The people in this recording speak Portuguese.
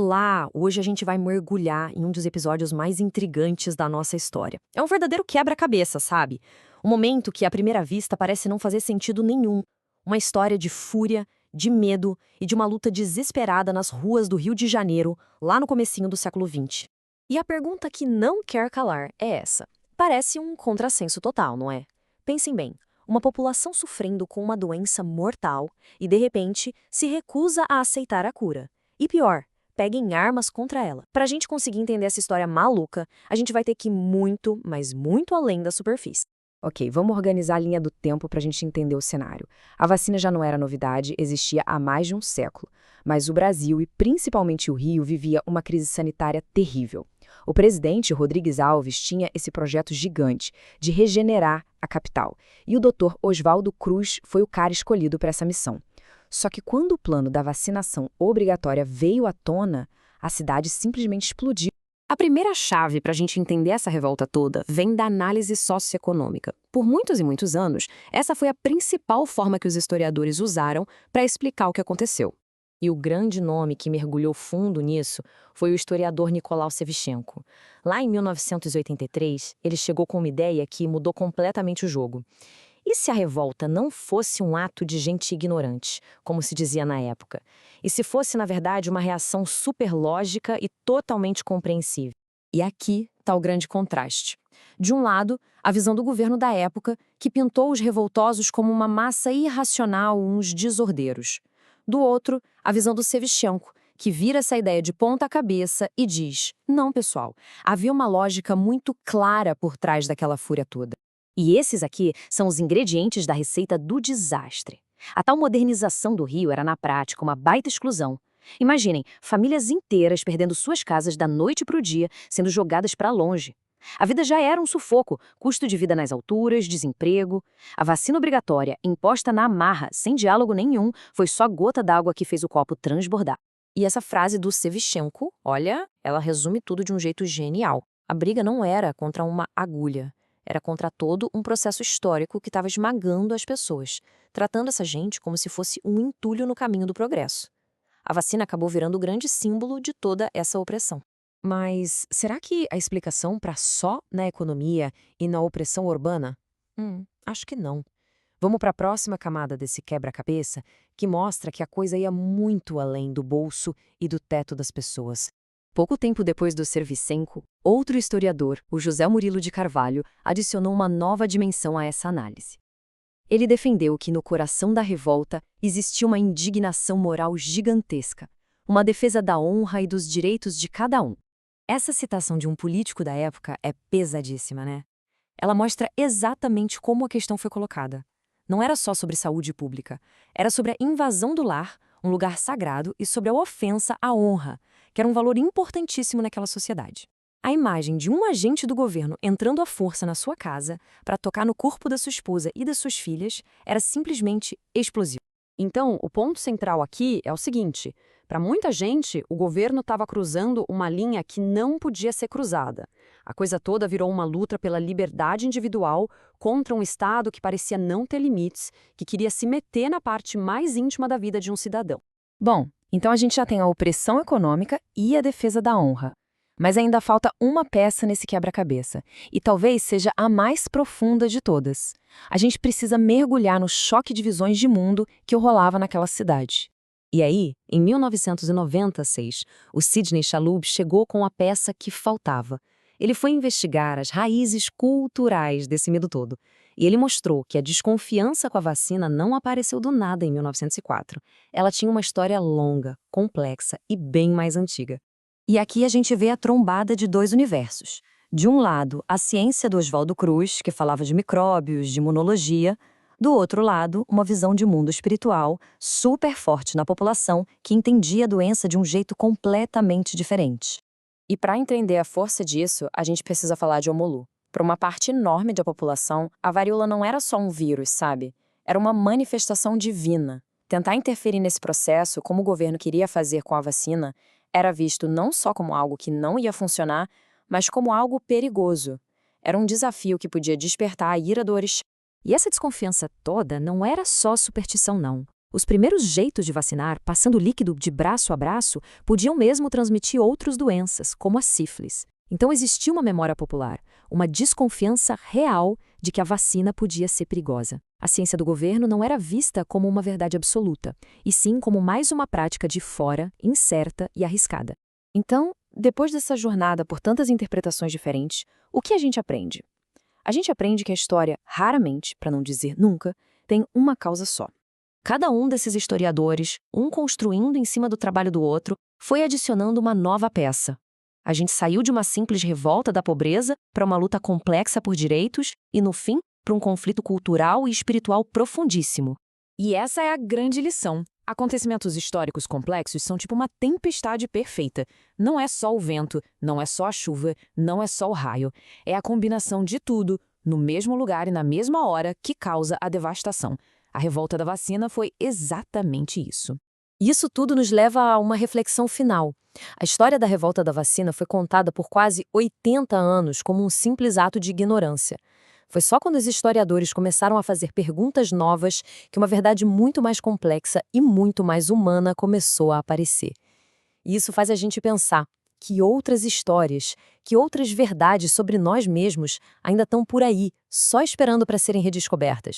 Olá! Hoje a gente vai mergulhar em um dos episódios mais intrigantes da nossa história. É um verdadeiro quebra-cabeça, sabe? Um momento que, à primeira vista, parece não fazer sentido nenhum. Uma história de fúria, de medo e de uma luta desesperada nas ruas do Rio de Janeiro, lá no comecinho do século XX. E a pergunta que não quer calar é essa. Parece um contrassenso total, não é? Pensem bem. Uma população sofrendo com uma doença mortal e, de repente, se recusa a aceitar a cura. E pior, peguem armas contra ela. Para a gente conseguir entender essa história maluca, a gente vai ter que ir muito, mas muito além da superfície. Ok, vamos organizar a linha do tempo para a gente entender o cenário. A vacina já não era novidade, existia há mais de um século. Mas o Brasil, e principalmente o Rio, vivia uma crise sanitária terrível. O presidente Rodrigues Alves tinha esse projeto gigante de regenerar a capital. E o Dr. Oswaldo Cruz foi o cara escolhido para essa missão. Só que quando o plano da vacinação obrigatória veio à tona, a cidade simplesmente explodiu. A primeira chave para a gente entender essa revolta toda vem da análise socioeconômica. Por muitos e muitos anos, essa foi a principal forma que os historiadores usaram para explicar o que aconteceu. E o grande nome que mergulhou fundo nisso foi o historiador Nicolau Sevchenko. Lá em 1983, ele chegou com uma ideia que mudou completamente o jogo. E se a revolta não fosse um ato de gente ignorante, como se dizia na época? E se fosse, na verdade, uma reação superlógica e totalmente compreensível? E aqui está o grande contraste. De um lado, a visão do governo da época, que pintou os revoltosos como uma massa irracional, uns desordeiros. Do outro, a visão do Sevchenko, que vira essa ideia de ponta cabeça e diz: não, pessoal, havia uma lógica muito clara por trás daquela fúria toda. E esses aqui são os ingredientes da receita do desastre. A tal modernização do Rio era, na prática, uma baita exclusão. Imaginem, famílias inteiras perdendo suas casas da noite para o dia, sendo jogadas para longe. A vida já era um sufoco, custo de vida nas alturas, desemprego. A vacina obrigatória, imposta na marra, sem diálogo nenhum, foi só gota d'água que fez o copo transbordar. E essa frase do Sevchenko, olha, ela resume tudo de um jeito genial. A briga não era contra uma agulha. Era contra todo um processo histórico que estava esmagando as pessoas, tratando essa gente como se fosse um entulho no caminho do progresso. A vacina acabou virando o grande símbolo de toda essa opressão. Mas será que a explicação para só na economia e na opressão urbana? Acho que não. Vamos para a próxima camada desse quebra-cabeça, que mostra que a coisa ia muito além do bolso e do teto das pessoas. Pouco tempo depois do Sevchenko, outro historiador, o José Murilo de Carvalho, adicionou uma nova dimensão a essa análise. Ele defendeu que no coração da revolta existia uma indignação moral gigantesca, uma defesa da honra e dos direitos de cada um. Essa citação de um político da época é pesadíssima, né? Ela mostra exatamente como a questão foi colocada. Não era só sobre saúde pública, era sobre a invasão do lar, um lugar sagrado, e sobre a ofensa à honra, que era um valor importantíssimo naquela sociedade. A imagem de um agente do governo entrando à força na sua casa para tocar no corpo da sua esposa e das suas filhas era simplesmente explosiva. Então, o ponto central aqui é o seguinte: para muita gente, o governo estava cruzando uma linha que não podia ser cruzada. A coisa toda virou uma luta pela liberdade individual contra um Estado que parecia não ter limites, que queria se meter na parte mais íntima da vida de um cidadão. Bom, então a gente já tem a opressão econômica e a defesa da honra. Mas ainda falta uma peça nesse quebra-cabeça, e talvez seja a mais profunda de todas. A gente precisa mergulhar no choque de visões de mundo que rolava naquela cidade. E aí, em 1996, o Sidney Chalhoub chegou com a peça que faltava. Ele foi investigar as raízes culturais desse medo todo. E ele mostrou que a desconfiança com a vacina não apareceu do nada em 1904. Ela tinha uma história longa, complexa e bem mais antiga. E aqui a gente vê a trombada de dois universos. De um lado, a ciência do Oswaldo Cruz, que falava de micróbios, de imunologia. Do outro lado, uma visão de mundo espiritual super forte na população que entendia a doença de um jeito completamente diferente. E para entender a força disso, a gente precisa falar de Omolu. Para uma parte enorme da população, a varíola não era só um vírus, sabe? Era uma manifestação divina. Tentar interferir nesse processo, como o governo queria fazer com a vacina, era visto não só como algo que não ia funcionar, mas como algo perigoso. Era um desafio que podia despertar a ira do orixá. E essa desconfiança toda não era só superstição, não. Os primeiros jeitos de vacinar, passando líquido de braço a braço, podiam mesmo transmitir outras doenças, como a sífilis. Então existia uma memória popular, uma desconfiança real de que a vacina podia ser perigosa. A ciência do governo não era vista como uma verdade absoluta, e sim como mais uma prática de fora, incerta e arriscada. Então, depois dessa jornada por tantas interpretações diferentes, o que a gente aprende? A gente aprende que a história, raramente, para não dizer nunca, tem uma causa só. Cada um desses historiadores, um construindo em cima do trabalho do outro, foi adicionando uma nova peça. A gente saiu de uma simples revolta da pobreza para uma luta complexa por direitos e, no fim, para um conflito cultural e espiritual profundíssimo. E essa é a grande lição. Acontecimentos históricos complexos são tipo uma tempestade perfeita. Não é só o vento, não é só a chuva, não é só o raio. É a combinação de tudo, no mesmo lugar e na mesma hora, que causa a devastação. A revolta da vacina foi exatamente isso. Isso tudo nos leva a uma reflexão final. A história da revolta da vacina foi contada por quase 80 anos como um simples ato de ignorância. Foi só quando os historiadores começaram a fazer perguntas novas que uma verdade muito mais complexa e muito mais humana começou a aparecer. E isso faz a gente pensar que outras histórias, que outras verdades sobre nós mesmos ainda estão por aí, só esperando para serem redescobertas.